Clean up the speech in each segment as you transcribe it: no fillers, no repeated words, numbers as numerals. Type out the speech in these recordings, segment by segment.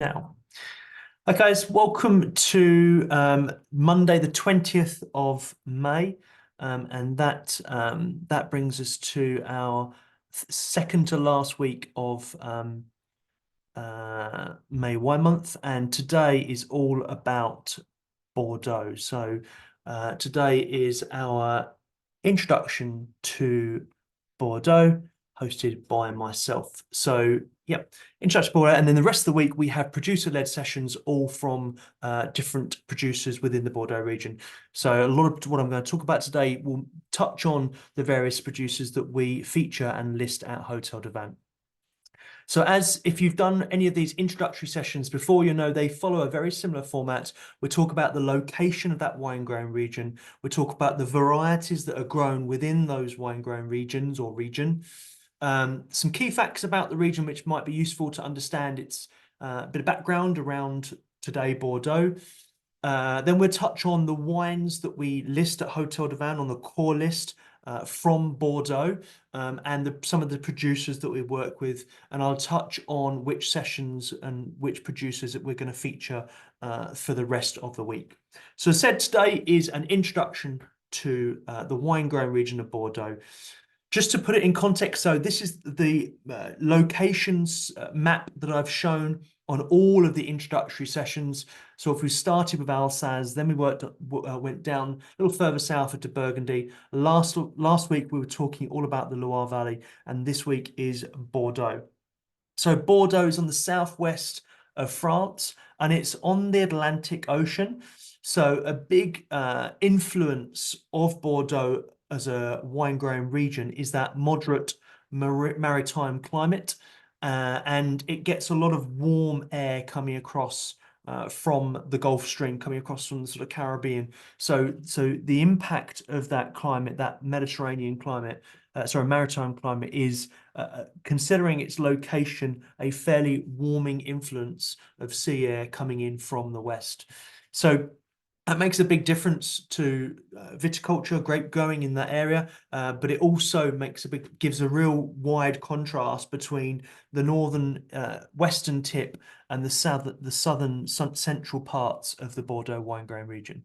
Now, hi guys, welcome to Monday, the 20th of May, and that brings us to our second to last week of May wine month, and today is all about Bordeaux. So today is our introduction to Bordeaux, hosted by myself. So yeah, introduction to Bordeaux, and then the rest of the week we have producer-led sessions, all from different producers within the Bordeaux region. So a lot of what I'm going to talk about today will touch on the various producers that we feature and list at Hotel de Vin. So as if you've done any of these introductory sessions before, you know they follow a very similar format. We talk about the location of that wine growing region. We talk about the varieties that are grown within those wine growing regions or region. Some key facts about the region which might be useful to understand its bit of background around today Bordeaux. Then we'll touch on the wines that we list at Hotel de Vin on the core list from Bordeaux, and some of the producers that we work with. And I'll touch on which sessions and which producers that we're going to feature for the rest of the week. So as I said, today is an introduction to the wine growing region of Bordeaux. Just to put it in context, so this is the locations map that I've shown on all of the introductory sessions. So if we started with Alsace, then we went down a little further south into Burgundy. Last week we were talking all about the Loire Valley, and this week is Bordeaux. So Bordeaux is on the southwest of France, and it's on the Atlantic Ocean. So a big influence of Bordeaux as a wine growing region is that moderate maritime climate, and it gets a lot of warm air coming across from the Gulf Stream, coming across from the sort of Caribbean. So the impact of that climate, that Mediterranean climate, maritime climate, is considering its location a fairly warming influence of sea air coming in from the west. So that makes a big difference to viticulture, grape growing in that area, but it also gives a real wide contrast between the northern western tip and the southern central parts of the Bordeaux wine growing region.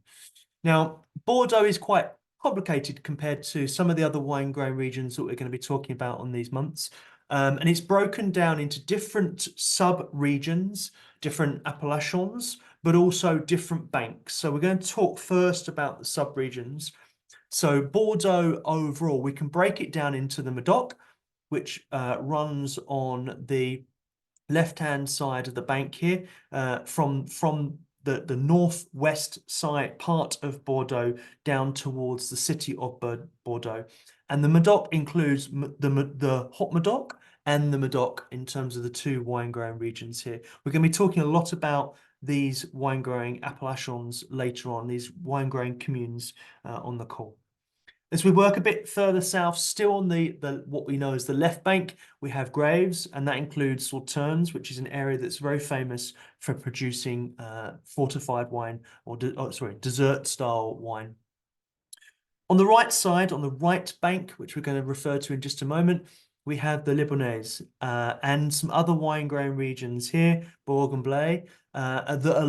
Now, Bordeaux is quite complicated compared to some of the other wine growing regions that we're going to be talking about on these months. And it's broken down into different sub-regions, different appellations, but also different banks. So we're going to talk first about the sub-regions. So Bordeaux overall, we can break it down into the Medoc, which runs on the left-hand side of the bank here, from the northwest side part of Bordeaux down towards the city of Bordeaux. And the Medoc includes the Haut Medoc and the Medoc in terms of the two wine growing regions here. We're going to be talking a lot about these wine growing appellations later on, these wine growing communes on the call. As we work a bit further south, still on the what we know as the left bank, we have Graves, and that includes Sauternes, which is an area that's very famous for producing fortified wine, or dessert style wine. On the right side, on the right bank, which we're going to refer to in just a moment, we have the Libonnaise and some other wine growing regions here, Bourgogne, that are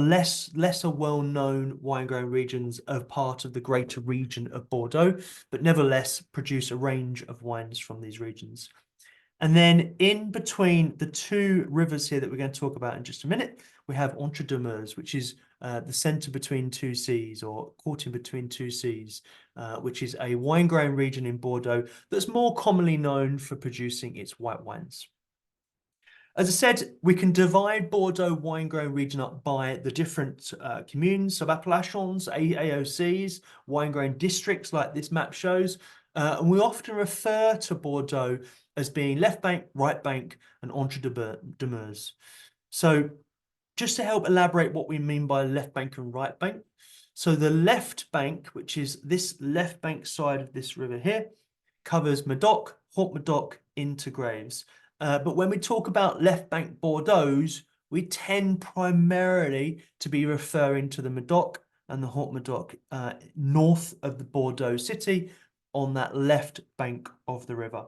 lesser well-known wine growing regions of part of the greater region of Bordeaux, but nevertheless produce a range of wines from these regions. And then in between the two rivers here that we're going to talk about in just a minute, we have Entre-deux-Mers, which is the center between two seas, or caught in between two seas, which is a wine growing region in Bordeaux that's more commonly known for producing its white wines. As I said, we can divide Bordeaux wine growing region up by the different communes, sub-appellations, AOCs, wine growing districts like this map shows. And we often refer to Bordeaux as being left bank, right bank, and Entre-deux-Mers. So just to help elaborate what we mean by left bank and right bank. So the left bank, which is this left bank side of this river here, covers Medoc, Haut Medoc into Graves. But when we talk about left bank Bordeaux, we tend primarily to be referring to the Medoc and the Haut Medoc north of the Bordeaux city on that left bank of the river.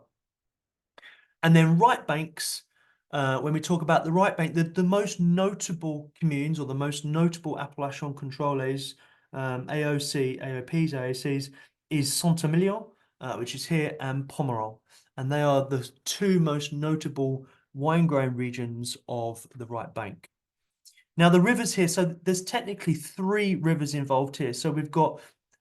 And then right banks when we talk about the right bank, the most notable communes or the most notable appellation contrôlées, AOC, AOPs, AOCs, is Saint-Emilion, which is here, and Pomerol. And they are the two most notable wine growing regions of the right bank. Now, the rivers here, so there's technically three rivers involved here. So we've got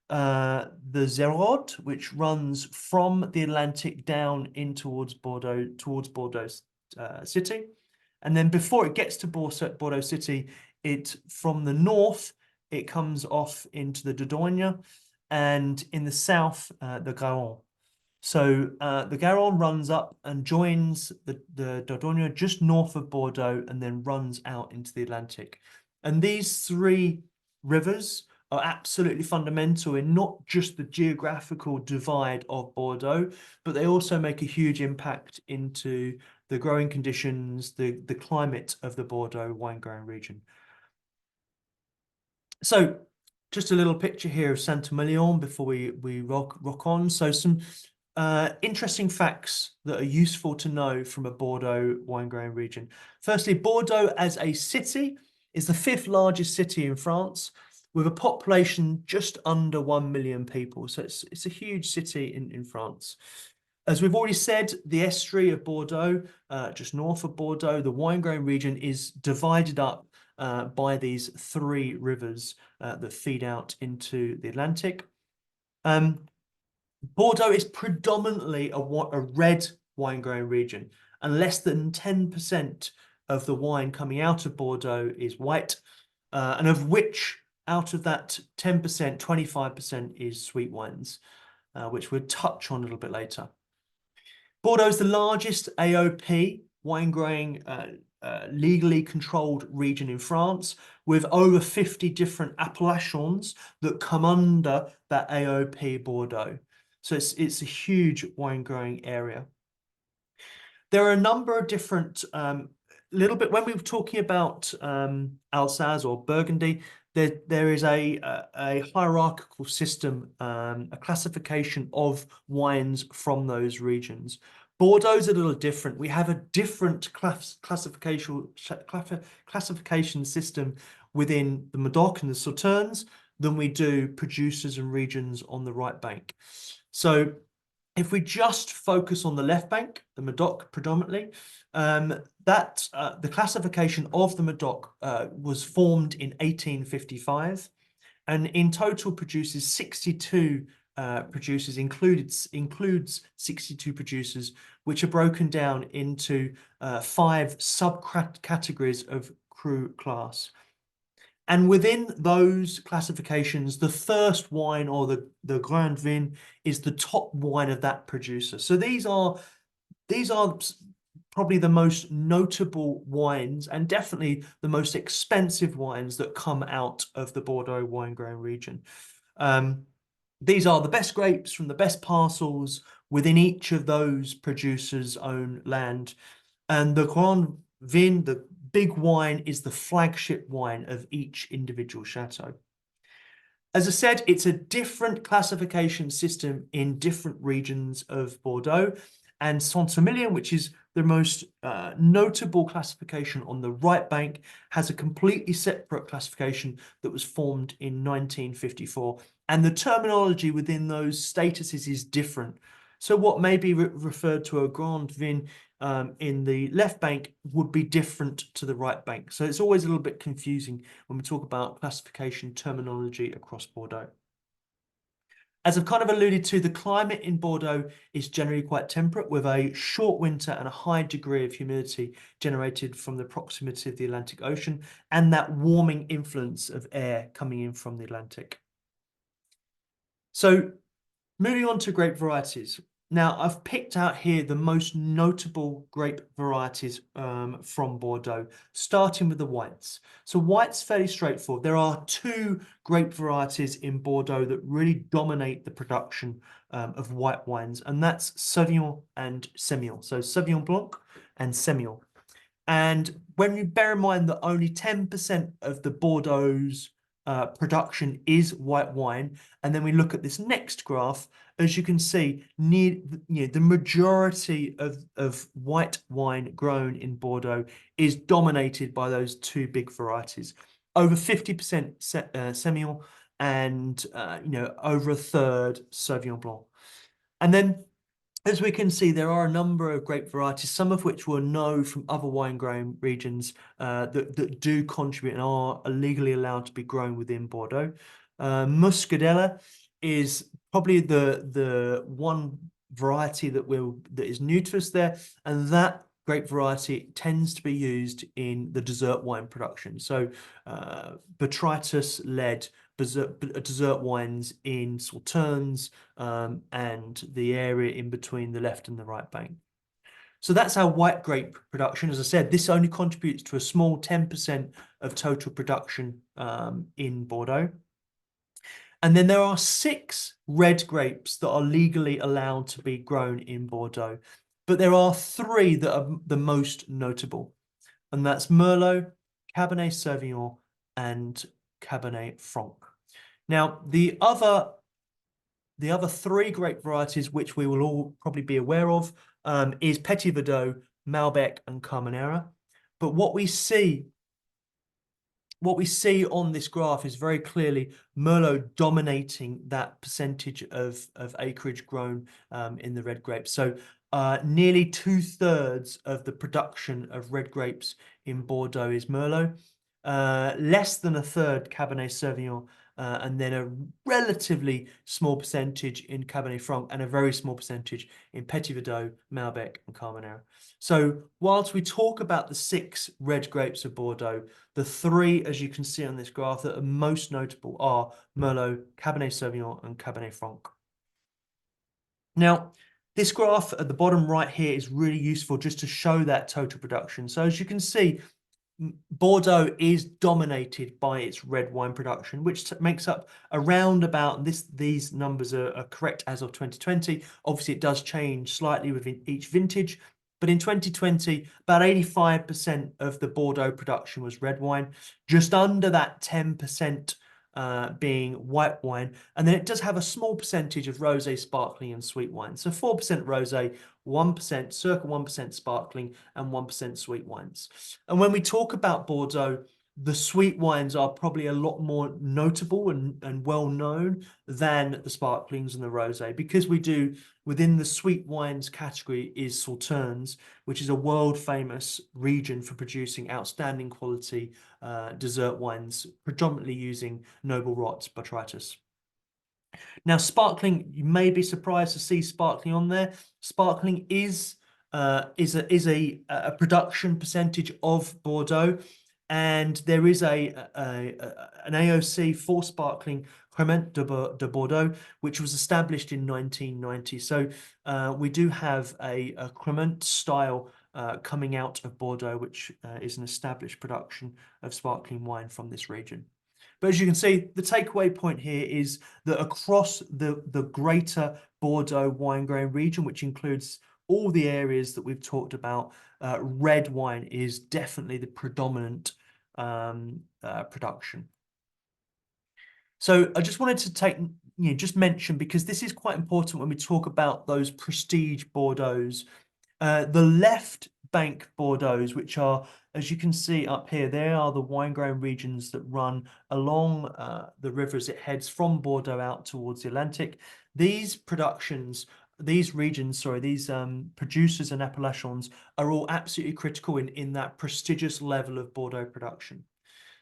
the Zerode, which runs from the Atlantic down in towards Bordeaux city. And then before it gets to Bordeaux city, from the north, it comes off into the Dordogne, and in the south, the Garonne. So the Garonne runs up and joins the Dordogne just north of Bordeaux and then runs out into the Atlantic. And these three rivers are absolutely fundamental in not just the geographical divide of Bordeaux, but they also make a huge impact into the growing conditions, the climate of the Bordeaux wine growing region. So just a little picture here of Saint-Emilion before we rock on. So some interesting facts that are useful to know from a Bordeaux wine growing region. Firstly, Bordeaux as a city is the fifth largest city in France, with a population just under 1 million people. So it's a huge city in France. As we've already said, the estuary of Bordeaux, just north of Bordeaux, the wine growing region is divided up by these three rivers that feed out into the Atlantic. Bordeaux is predominantly a red wine growing region, and less than 10% of the wine coming out of Bordeaux is white, and of which, out of that 10%, 25% is sweet wines, which we'll touch on a little bit later. Bordeaux is the largest AOP wine growing legally controlled region in France, with over 50 different appellations that come under that AOP Bordeaux. So it's a huge wine growing area. There are a number of different, little bit, when we were talking about Alsace or Burgundy, there is a hierarchical system, a classification of wines from those regions. Bordeaux's a little different. We have a different classification system within the Medoc and the Sauternes than we do producers and regions on the right bank. So if we just focus on the left bank, the Medoc predominantly, the classification of the Medoc was formed in 1855, and in total produces 62 producers, includes 62 producers, which are broken down into 5 subcategories of cru class. And within those classifications, the first wine, or the Grand Vin, is the top wine of that producer. So these are probably the most notable wines, and definitely the most expensive wines that come out of the Bordeaux wine growing region. These are the best grapes from the best parcels within each of those producers' own land. And the Grand Vin, the big wine, is the flagship wine of each individual chateau. As I said, it's a different classification system in different regions of Bordeaux, and Saint-Emilion, which is the most notable classification on the right bank, has a completely separate classification that was formed in 1954. And the terminology within those statuses is different. So what may be referred to a Grand Vin in the left bank would be different to the right bank. So it's always a little bit confusing when we talk about classification terminology across Bordeaux. As I've kind of alluded to, the climate in Bordeaux is generally quite temperate, with a short winter and a high degree of humidity generated from the proximity of the Atlantic Ocean and that warming influence of air coming in from the Atlantic. So moving on to grape varieties. Now, I've picked out here the most notable grape varieties from Bordeaux, starting with the whites. So white's fairly straightforward. There are 2 grape varieties in Bordeaux that really dominate the production of white wines, and that's Sauvignon and Semillon. So Sauvignon Blanc and Semillon. And when you bear in mind that only 10% of the Bordeaux's production is white wine, and then we look at this next graph, as you can see, the majority of white wine grown in Bordeaux is dominated by those two big varieties. Over 50% Semillon and over a third Sauvignon Blanc. And then, as we can see, there are a number of grape varieties, some of which we'll know from other wine growing regions that do contribute and are legally allowed to be grown within Bordeaux. Muscadella is probably the one variety that is new to us there, and that grape variety tends to be used in the dessert wine production. So botrytis-led dessert wines in Sauternes and the area in between the left and the right bank. So that's our white grape production. As I said, this only contributes to a small 10% of total production in Bordeaux. And then there are 6 red grapes that are legally allowed to be grown in Bordeaux. But there are 3 that are the most notable. And that's Merlot, Cabernet Sauvignon, and Cabernet Franc. Now, the other 3 grape varieties, which we will all probably be aware of, is Petit Verdot, Malbec, and Carmenere. But what we see on this graph is very clearly Merlot dominating that percentage of acreage grown in the red grapes. So nearly 2/3 of the production of red grapes in Bordeaux is Merlot. Less than a third Cabernet Sauvignon, and then a relatively small percentage in Cabernet Franc, and a very small percentage in Petit Verdot, Malbec, and Carmenere. So whilst we talk about the 6 red grapes of Bordeaux, the 3, as you can see on this graph, that are most notable are Merlot, Cabernet Sauvignon, and Cabernet Franc. Now, this graph at the bottom right here is really useful just to show that total production. So as you can see, Bordeaux is dominated by its red wine production, which makes up around about these numbers are correct as of 2020. Obviously, it does change slightly within each vintage, but in 2020, about 85% of the Bordeaux production was red wine, just under that 10% being white wine, and then it does have a small percentage of rosé, sparkling, and sweet wine. So 4% rosé, 1%, circa 1% sparkling, and 1% sweet wines. And when we talk about Bordeaux, the sweet wines are probably a lot more notable and well known than the sparklings and the rosé, because we do, within the sweet wines category is Sauternes, which is a world famous region for producing outstanding quality dessert wines, predominantly using noble rot botrytis. Now, sparkling, you may be surprised to see sparkling on there. Sparkling is a production percentage of Bordeaux, and there is an AOC for sparkling, Crément de Bordeaux, which was established in 1990. So we do have a Crément style coming out of Bordeaux, which is an established production of sparkling wine from this region. But as you can see, the takeaway point here is that across the greater Bordeaux wine growing region, which includes all the areas that we've talked about, red wine is definitely the predominant production. So I just wanted to just mention, because this is quite important when we talk about those prestige Bordeaux's, the left bank Bordeaux's, which are, as you can see up here, they are the wine growing regions that run along the river as it heads from Bordeaux out towards the Atlantic. These productions, these regions, these producers and appellations are all absolutely critical in that prestigious level of Bordeaux production.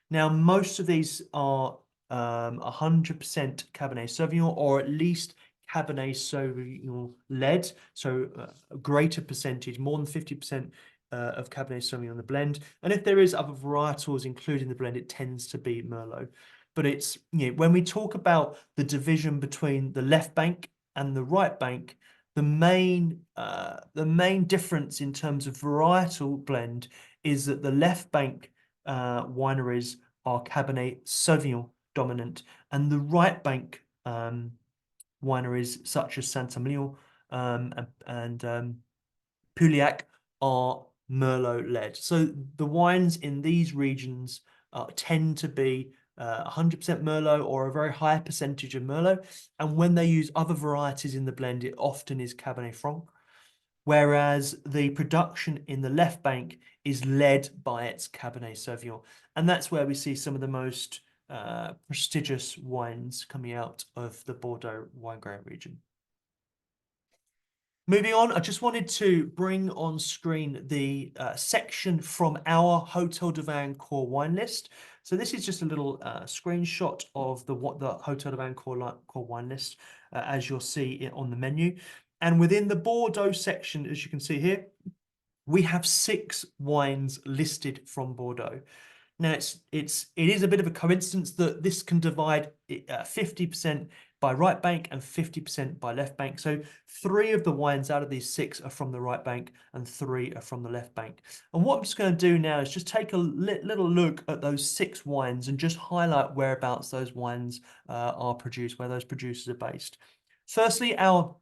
Now, most of these are 100% Cabernet Sauvignon, or at least Cabernet Sauvignon led, so a greater percentage, more than 50% of Cabernet Sauvignon in the blend. And if there is other varietals included in the blend, it tends to be Merlot. But it's, when we talk about the division between the left bank and the right bank, the main difference in terms of varietal blend is that the left bank wineries are Cabernet Sauvignon dominant, and the right bank wineries such as Saint-Emilion and Pauillac are Merlot led. So the wines in these regions tend to be 100% Merlot or a very high percentage of Merlot. And when they use other varieties in the blend, it often is Cabernet Franc. Whereas the production in the left bank is led by its Cabernet Sauvignon. And that's where we see some of the most prestigious wines coming out of the Bordeaux wine growing region. Moving on, I just wanted to bring on screen the section from our Hotel de Vin core wine list. So this is just a little screenshot of what the Hotel de Vin core wine list, as you'll see it on the menu. And within the Bordeaux section, as you can see here, we have 6 wines listed from Bordeaux. Now, it is a bit of a coincidence that this can divide 50% by right bank and 50% by left bank. So 3 of the wines out of these 6 are from the right bank and 3 are from the left bank. And what I'm just going to do now is just take a little look at those 6 wines and just highlight whereabouts those wines are produced, where those producers are based. Firstly, our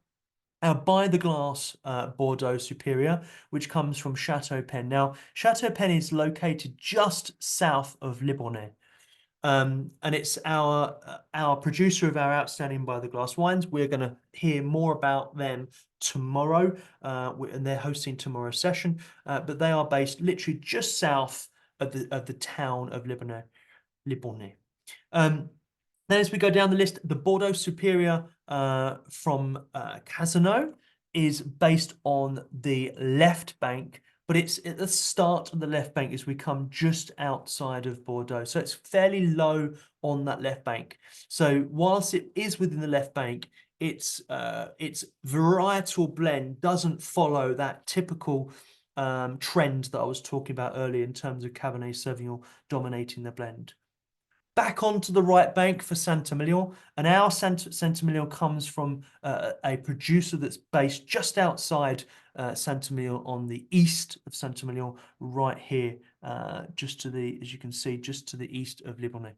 by the glass Bordeaux Superior, which comes from Chateau Pen. Now, Chateau Pen is located just south of Libournais. And it's our producer of our outstanding by the glass wines. We're going to hear more about them tomorrow, and they're hosting tomorrow's session. But they are based literally just south of the town of Libournais. Then as we go down the list, the Bordeaux Superior from Casino is based on the left bank, but it's at the start of the left bank as we come just outside of Bordeaux. So it's fairly low on that left bank. So whilst it is within the left bank, its varietal blend doesn't follow that typical trend that I was talking about earlier in terms of Cabernet Sauvignon dominating the blend. Back onto the right bank for Saint-Emilion, and our Saint-Emilion comes from a producer that's based just outside Saint-Emilion on the east of Saint-Emilion, right here, just to the, as you can see, just to the east of Libournais.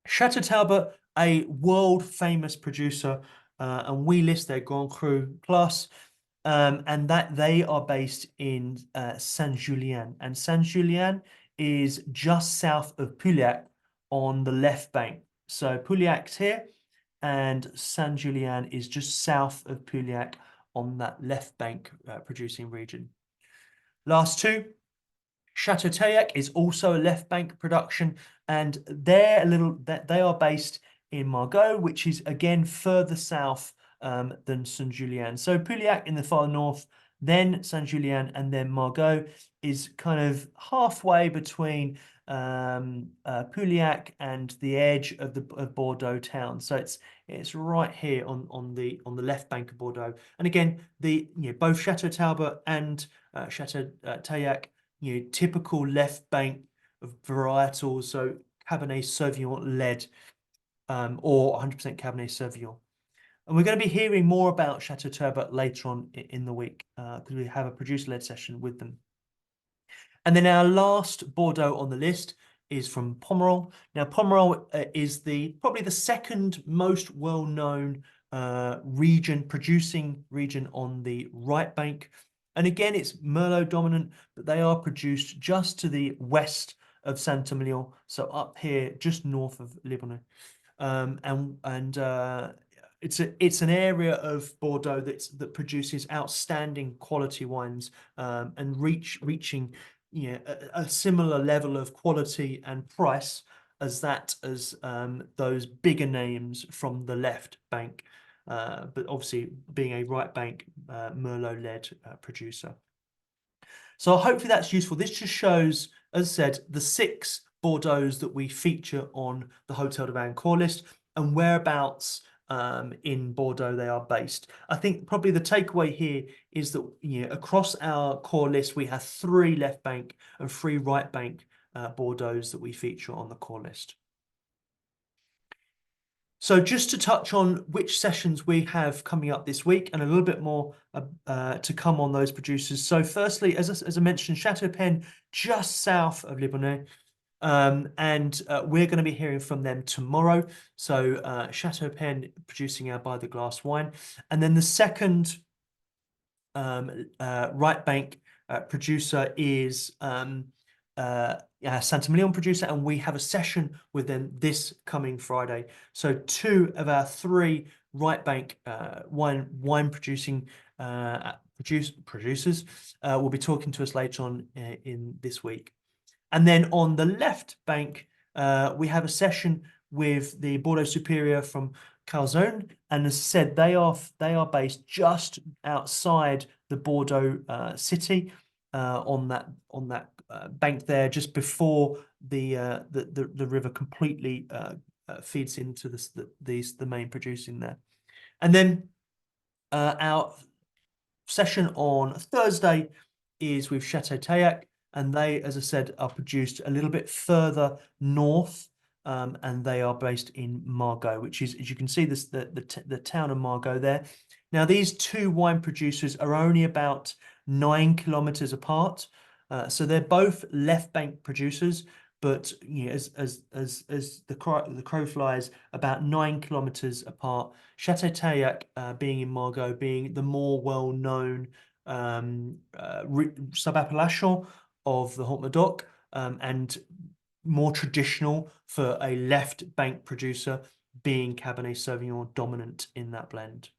Chateau Talbot, a world-famous producer, and we list their Grand Cru Plus, and that they are based in Saint-Julien, and Saint-Julien is just south of Pauillac, on the left bank. So Pauillac's here, and Saint-Julien is just south of Pauillac on that left bank producing region. Last 2, Chateau Taillac is also a left bank production, and they are based in Margaux, which is again further south than Saint-Julien. So Pauillac in the far north, then Saint-Julien, and then Margaux is kind of halfway between Pauillac and the edge of Bordeaux town. So it's right here on the left bank of Bordeaux. And again, both Chateau Talbot and Chateau Taillac, typical left bank of varietals, so Cabernet Sauvignon led, or 100% Cabernet Sauvignon. And we're going to be hearing more about Chateau Talbot later on in the week because we have a producer-led session with them. And then our last Bordeaux on the list is from Pomerol. Now, Pomerol is probably the second most well-known producing region on the right bank. And again, it's Merlot dominant, but they are produced just to the west of Saint-Emilion, so up here, just north of Libournais. It's an area of Bordeaux that produces outstanding quality wines and reaching a similar level of quality and price as those bigger names from the left bank, but obviously being a right bank Merlot-led producer. So hopefully that's useful. This just shows, as I said, the 6 Bordeaux's that we feature on the Hotel de Vin core list and whereabouts in Bordeaux they are based. I think probably the takeaway here is that across our core list we have 3 left bank and 3 right bank Bordeaux's that we feature on the core list. So just to touch on which sessions we have coming up this week and a little bit more to come on those producers. So firstly, as I mentioned, Chateau Pen just south of Libournais. And we're going to be hearing from them tomorrow. So Chateau Pen producing our by the glass wine. And then the second right bank producer is Santamilion producer, and we have a session with them this coming Friday. So two of our three right bank wine producing producers will be talking to us later on in this week. And then on the left bank, we have a session with the Bordeaux Superior from Calzone, and as I said, they are based just outside the Bordeaux city, on that bank there, just before the river completely feeds into the main producing there. And then our session on Thursday is with Chateau Taillac, and they, as I said, are produced a little bit further north, and they are based in Margaux, which is, as you can see, this the town of Margaux there. Now, these two wine producers are only about 9 kilometers apart, so they're both left bank producers, but you know, as the crow flies, about 9 kilometers apart. Chateau Taillac, being in Margaux, being the more well-known sub-appellation of the Haute-Medoc, and more traditional for a left bank producer, being Cabernet Sauvignon dominant in that blend.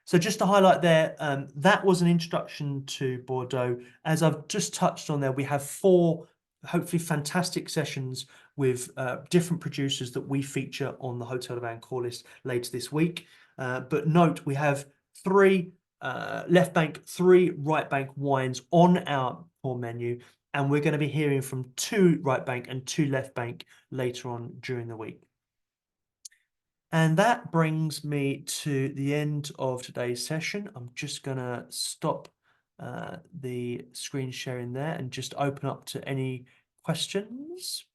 So just to highlight there, that was an introduction to Bordeaux. As I've just touched on there, we have 4 hopefully fantastic sessions with different producers that we feature on the Hotel de Van call list later this week. But note, we have 3 left bank, 3 right bank wines on our core menu, and we're going to be hearing from 2 right bank and 2 left bank later on during the week. And that brings me to the end of today's session. I'm just going to stop the screen sharing there and just open up to any questions.